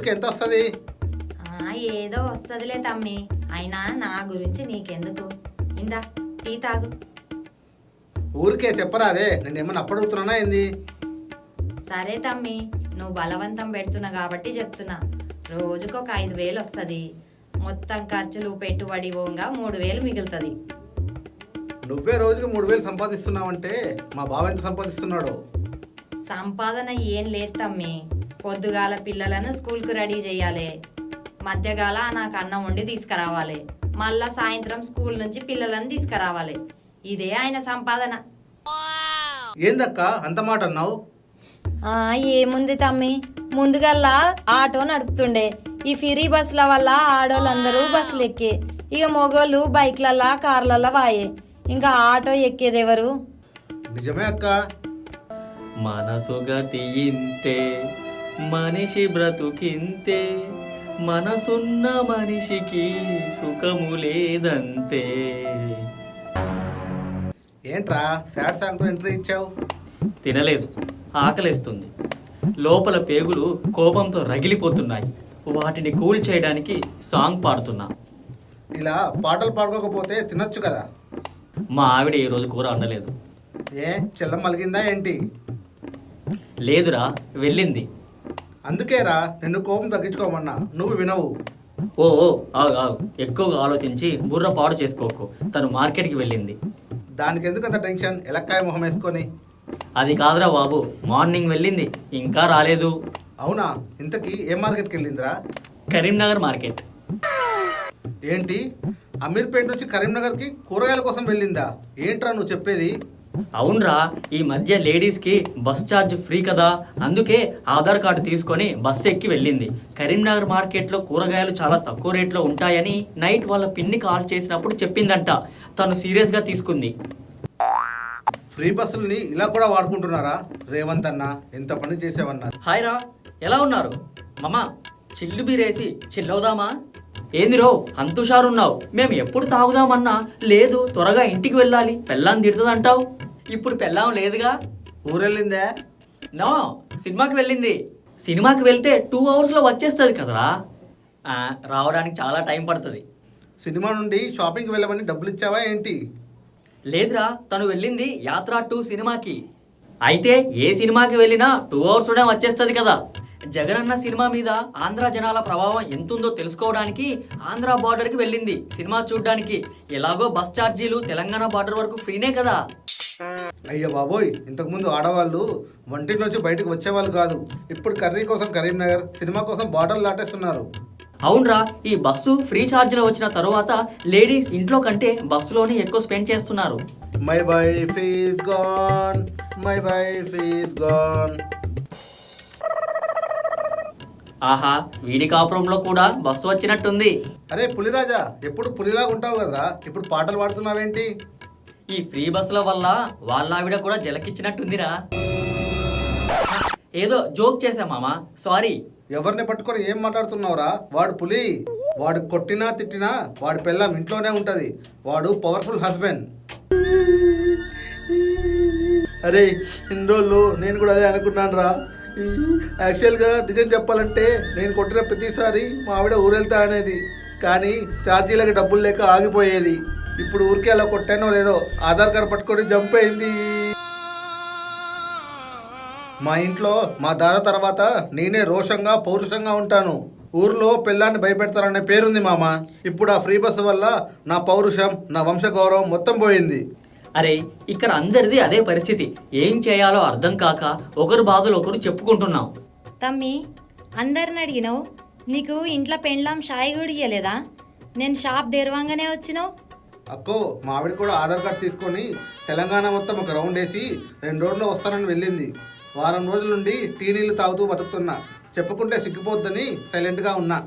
రోజుకి ఎంత వస్తుంది? ఏదో వస్తుందిలే తమ్మి, అయినా నా గురించి నీకెందుకు, ఇందా టీ తాగు. ఊరికే చెప్పరాదే, నేను ఏమన్నా అప్పడుగుతున్నానా ఏంది? సరే తమ్మి, నువ్వు బలవంతం పెడుతున్నా కాబట్టి చెప్తున్నా. రోజుకొక 5,000 వస్తుంది, మొత్తం ఖర్చులు పెట్టుబడి పోగా 3,000 మిగులుతుంది. నువ్వే రోజుకి 3,000 సంపాదిస్తున్నావంటే మా బావ ఎంత సంపాదిస్తున్నాడు? సంపాదన ఏం లేదు తమ్మి, పొద్దుగాల పిల్లలను స్కూల్కి రెడీ చేయాలి, మధ్యగాల నాకు అన్నం వండి తీసుకురావాలి, మళ్ళా సాయంత్రం స్కూల్ నుంచి పిల్లలను తీసుకురావాలి. ఇదే ఆయన సంపాదన. ఏందక్క అంత మాట అన్నావు? ఏముంది తమ్మి, ముందుగల్లా ఆటో నడుపుతుండే, ఈ ఫ్రీ బస్సుల వల్ల ఆడోళ్ళందరూ బస్సులు ఎక్కే, ఇక మొగోళ్ళు బైక్లల్లా కార్లల్లా వాయే, ఇంకా ఆటో ఎక్కేదెవరు? నిజమే అక్క. మనసు గతి ఇంతే, మనిషి బ్రతుకింతే, మనసున్న మనిషికి సుఖము లేదంతే. ఏంట్రా సాడ్ సాంగ్తో ఎంట్రీ ఇచ్చావు? తినలేదు, ఆకలేస్తుంది, లోపల పేగులు కోపంతో రగిలిపోతున్నాయి, వాటిని కూల్ చేయడానికి సాంగ్ పాడుతున్నా. ఇలా పాటలు పాడుకోకపోతే తినొచ్చు కదా. మా ఆవిడ ఈరోజు కూర వండలేదు. ఏ చెల్లం మలిగిందా ఏంటి? లేదురా, వెళ్ళింది. అందుకేరా నిన్ను కోపం తగ్గించుకోమన్నా, నువ్వు వినవు. ఓ ఆగు ఆగు, ఎక్కువగా ఆలోచించి బుర్ర పాడు చేసుకోకు. తను మార్కెట్కి వెళ్ళింది. దానికి ఎందుకు అంత టెన్షన్, ఎలక్కాయ మొహం వేసుకొని? అది కాదురా బాబు, మార్నింగ్ వెళ్ళింది, ఇంకా రాలేదు. అవునా? ఇంతకీ ఏ మార్కెట్కి వెళ్ళిందిరా? కరీంనగర్ మార్కెట్. ఏంటి, అమీర్పేట నుంచి కరీంనగర్కి కూరగాయల కోసం వెళ్ళిందా? ఏంట్రా నువ్వు చెప్పేది? అవునరా, ఈ మధ్య లేడీస్కి బస్ ఛార్జ్ ఫ్రీ కదా, అందుకే ఆధార్ కార్డు తీసుకొని బస్సు ఎక్కి వెళ్ళింది. కరీంనగర్ మార్కెట్లో కూరగాయలు చాలా తక్కువ రేట్లో ఉంటాయని నైట్ వాళ్ళ పిన్ని కాల్ చేసినప్పుడు చెప్పిందంట. తను సీరియస్గా తీసుకుంది. ఫ్రీ బస్సుల్ని ఇలా కూడా వాడుకుంటున్నారా? రేవంత్ అన్న ఎంత పని చేసావన్నా. హాయ్ రా, ఎలా ఉన్నారు? మామా చిల్లు బీరేసి చిల్లవుదామా? ఏందిరో అంత హుషారున్నావు, మేము ఎప్పుడు తాగుదామన్నా లేదు, త్వరగా ఇంటికి వెళ్ళాలి, పెళ్ళాం తిడుతుందంటావు. ఇప్పుడు పెళ్ళాం లేదుగా. ఊరెళ్ళిందే? నో, సినిమాకి వెళ్ళింది. సినిమాకి వెళ్తే 2 అవర్స్లో వచ్చేస్తుంది కదరా. రావడానికి చాలా టైం పడుతుంది. సినిమా నుండి షాపింగ్కి వెళ్ళమని డబ్బులు ఇచ్చావా ఏంటి? లేదురా, తను వెళ్ళింది యాత్ర 2 సినిమాకి. అయితే ఏ సినిమాకి వెళ్ళినా 2 అవర్స్లోనే వచ్చేస్తుంది కదా. జగనన్న సినిమా మీద ఆంధ్ర జనాల ప్రభావం ఎంతుందో తెలుసుకోవడానికి ఆంధ్ర బార్డర్కి వెళ్ళింది సినిమా చూడ్డానికి. ఎలాగో బస్ ఛార్జీలు తెలంగాణ బార్డర్ వరకు ఫ్రీనే కదా. అయ్యో బాబోయ్, ఇంతకుముందు ఆడవాళ్ళు వంటింట్లోంచి బయటకు వచ్చేవాళ్ళు కాదు, ఇప్పుడు కర్రీ కోసం కరీంనగర్, సినిమా కోసం బార్డర్లు దాటేస్తున్నారు. అవునరా, ఈ బస్సు ఫ్రీ ఛార్జీలు వచ్చిన తరువాత లేడీస్ ఇంట్లో కంటే బస్సులోనే ఎక్కువ స్పెండ్ చేస్తున్నారు. My wife is gone, my wife is gone. ఆహా, వీడి కాపురంలో కూడా బస్సు వచ్చినట్టుంది. అరే పులిరాజా, ఎప్పుడు పులిలాగా ఉంటావు కదరా, ఇప్పుడు పాటలు పాడుతున్నావేంటి? ఈ ఫ్రీ బస్సుల వల్ల వాళ్ళ ఆవిడ కూడా జలకిచ్చినట్టుందిరా. ఏదో జోక్ చేశా మామా, సారీ. ఎవరిని పట్టుకొని ఏం మాట్లాడుతున్నావురా? వాడు పులి, వాడు కొట్టినా తిట్టినా వాడి పిల్లం ఇంట్లోనే ఉంటది, వాడు పవర్ఫుల్ హస్బెండ్. అరే ఇన్ని రోజులు నేను కూడా అదే అనుకున్నాను రా. యాక్చువల్గా డిజైన్ చెప్పాలంటే నేను కొట్టిన ప్రతిసారి మా ఆవిడ ఊరెళ్తా అనేది, కానీ ఛార్జీలకి డబ్బులు లేక ఆగిపోయేది. ఇప్పుడు ఊరికే అలా కొట్టానో లేదో ఆధార్ కార్డు పట్టుకొని జంప్ అయింది. మా ఇంట్లో మా దాదా తర్వాత నేనే రోషంగా పౌరుషంగా ఉంటాను. ఊర్లో పిల్లాన్ని భయపెడతారనే పేరుంది మామ. ఇప్పుడు ఆ ఫ్రీ బస్సు వల్ల నా పౌరుషం, నా వంశ గౌరవం మొత్తం పోయింది. అరే ఇక్కడ అందరిది అదే పరిస్థితి, ఏం చేయాలో అర్థం కాక ఒకరు బాధలు ఒకరు చెప్పుకుంటున్నాం. తమ్మి, అందరిని అడిగినావు, నీకు ఇంట్లో పెండ్లాం షాయి కూడా ఇయ్యలేదా? నేను షాప్ తెరవంగానే వచ్చినావు. అక్కో, మా ఆవిడ కూడా ఆధార్ కార్డు తీసుకొని తెలంగాణ మొత్తం ఒక రౌండ్ వేసి 2 రోజుల్లో వస్తానని వెళ్ళింది. వారం రోజుల నుండి టీ నీళ్ళు తాగుతూ బతుకుతున్నా, చెప్పుకుంటే సిగ్గిపోద్దని సైలెంట్గా ఉన్నా.